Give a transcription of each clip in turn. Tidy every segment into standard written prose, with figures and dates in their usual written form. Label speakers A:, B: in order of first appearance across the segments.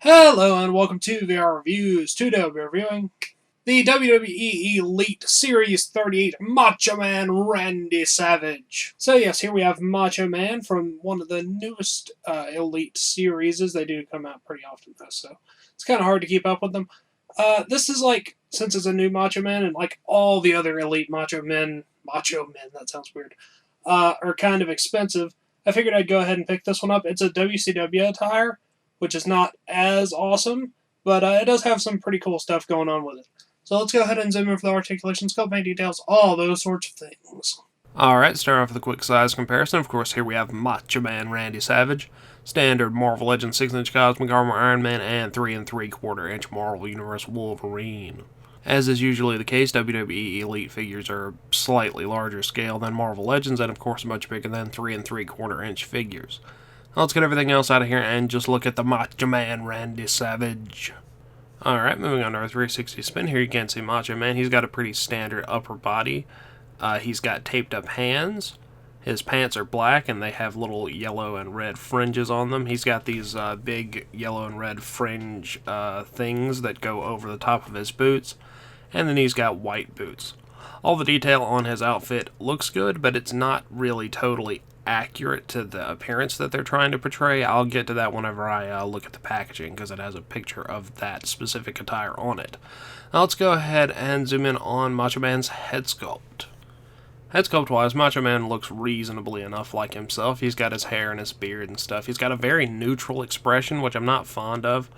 A: Hello and welcome to VR Reviews. Today we'll be reviewing the WWE Elite Series 38 Macho Man Randy Savage. So yes, here we have Macho Man from one of the newest Elite series. They do come out pretty often though, so it's kind of hard to keep up with them. This is like, since it's a new Macho Man and like all the other Elite Macho Men, that sounds weird, are kind of expensive, I figured I'd go ahead and pick this one up. It's a WCW attire, which is not as awesome, but it does have some pretty cool stuff going on with it. So let's go ahead and zoom in for the articulation, scope, main details, all those sorts of things.
B: Alright, start off with a quick size comparison. Of course, here we have Macho Man Randy Savage, standard Marvel Legends 6-inch Cosmic Armor Iron Man, and 3 3/4-inch Marvel Universe Wolverine. As is usually the case, WWE Elite figures are slightly larger scale than Marvel Legends, and of course much bigger than 3 3/4-inch figures. Let's get everything else out of here and just look at the Macho Man Randy Savage. Alright, moving on to our 360 spin. Here you can see Macho Man. He's got a pretty standard upper body. He's got taped up hands. His pants are black and they have little yellow and red fringes on them. He's got these big yellow and red fringe things that go over the top of his boots. And then he's got white boots. All the detail on his outfit looks good, but it's not really totally accurate to the appearance that they're trying to portray. I'll get to that whenever I look at the packaging, because it has a picture of that specific attire on it. Now let's go ahead and zoom in on Macho Man's head sculpt. Head sculpt wise, Macho Man looks reasonably enough like himself. He's got his hair and his beard and stuff. He's got a very neutral expression, which I'm not fond of.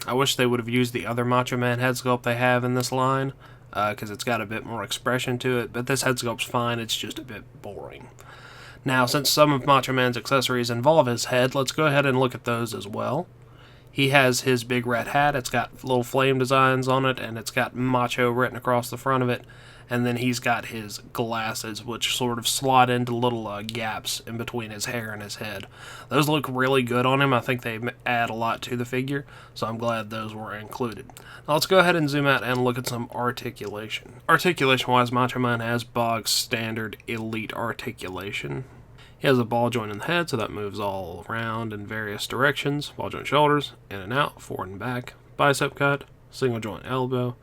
B: I wish they would have used the other Macho Man head sculpt they have in this line, because it's got a bit more expression to it, but this head sculpt's fine, it's just a bit boring. Now, since some of Macho Man's accessories involve his head, let's go ahead and look at those as well. He has his big red hat. It's got little flame designs on it, and it's got Macho written across the front of it. And then he's got his glasses, which sort of slot into little gaps in between his hair and his head. Those look really good on him. I think they add a lot to the figure, so I'm glad those were included. Now let's go ahead and zoom out and look at some articulation. Articulation-wise, Macho Man has bog standard Elite articulation. He has a ball joint in the head, so that moves all around in various directions. Ball joint shoulders, in and out, forward and back. Bicep cut, single joint elbow,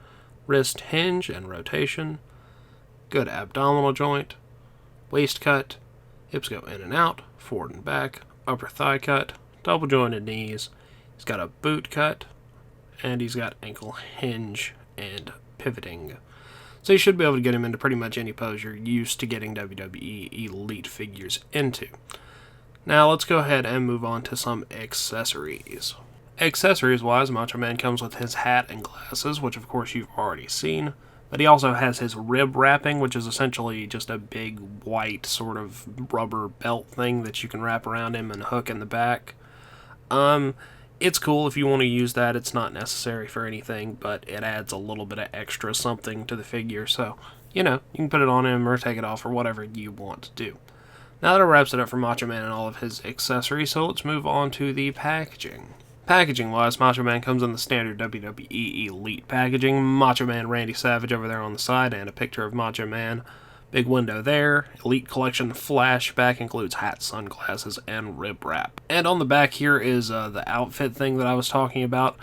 B: wrist hinge and rotation. Good abdominal joint, waist cut, hips go in and out, forward and back, upper thigh cut, double jointed knees. He's got a boot cut, and he's got ankle hinge and pivoting. So you should be able to get him into pretty much any pose you're used to getting WWE Elite figures into. Now let's go ahead and move on to some accessories. Accessories-wise, Macho Man comes with his hat and glasses, which of course you've already seen. But he also has his rib wrapping, which is essentially just a big white sort of rubber belt thing that you can wrap around him and hook in the back. It's cool if you want to use that. It's not necessary for anything, but it adds a little bit of extra something to the figure. So, you can put it on him or take it off or whatever you want to do. Now that wraps it up for Macho Man and all of his accessories, so let's move on to the packaging. Packaging-wise, Macho Man comes in the standard WWE Elite packaging. Macho Man Randy Savage over there on the side, and a picture of Macho Man. Big window there. Elite Collection flashback includes hat, sunglasses, and rib wrap. And on the back here is the outfit thing that I was talking about.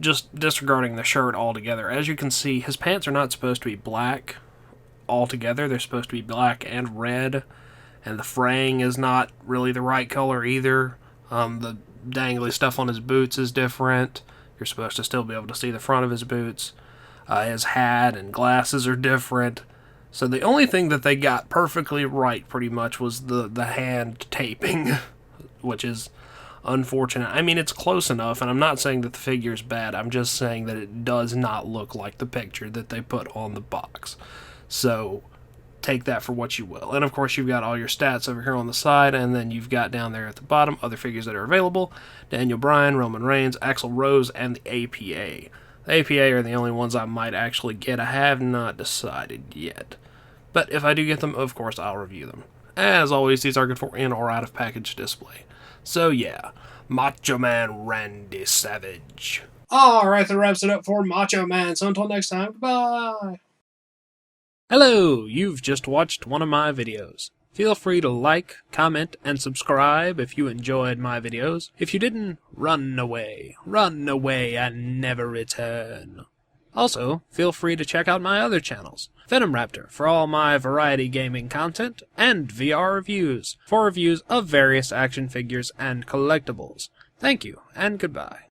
B: Just disregarding the shirt altogether. As you can see, his pants are not supposed to be black altogether. They're supposed to be black and red. And the fraying is not really the right color either. The dangly stuff on his boots is different. You're supposed to still be able to see the front of his boots. His hat and glasses are different. So the only thing that they got perfectly right pretty much was the hand taping, which is unfortunate. I mean, it's close enough, and I'm not saying that the figure's bad. I'm just saying that it does not look like the picture that they put on the box. So take that for what you will. And of course you've got all your stats over here on the side, and then you've got down there at the bottom other figures that are available: Daniel Bryan, Roman Reigns, Axl Rose, and the APA. The APA are the only ones I might actually get. I have not decided yet, but if I do get them, of course I'll review them. As always, these are good for in or out of package display. So yeah, Macho Man Randy Savage.
A: Alright, that wraps it up for Macho Man. So until next time, goodbye.
B: Hello, you've just watched one of my videos. Feel free to like, comment, and subscribe if you enjoyed my videos. If you didn't, run away and never return. Also, feel free to check out my other channels, Venom Raptor for all my variety gaming content, and VR Reviews for reviews of various action figures and collectibles. Thank you, and goodbye.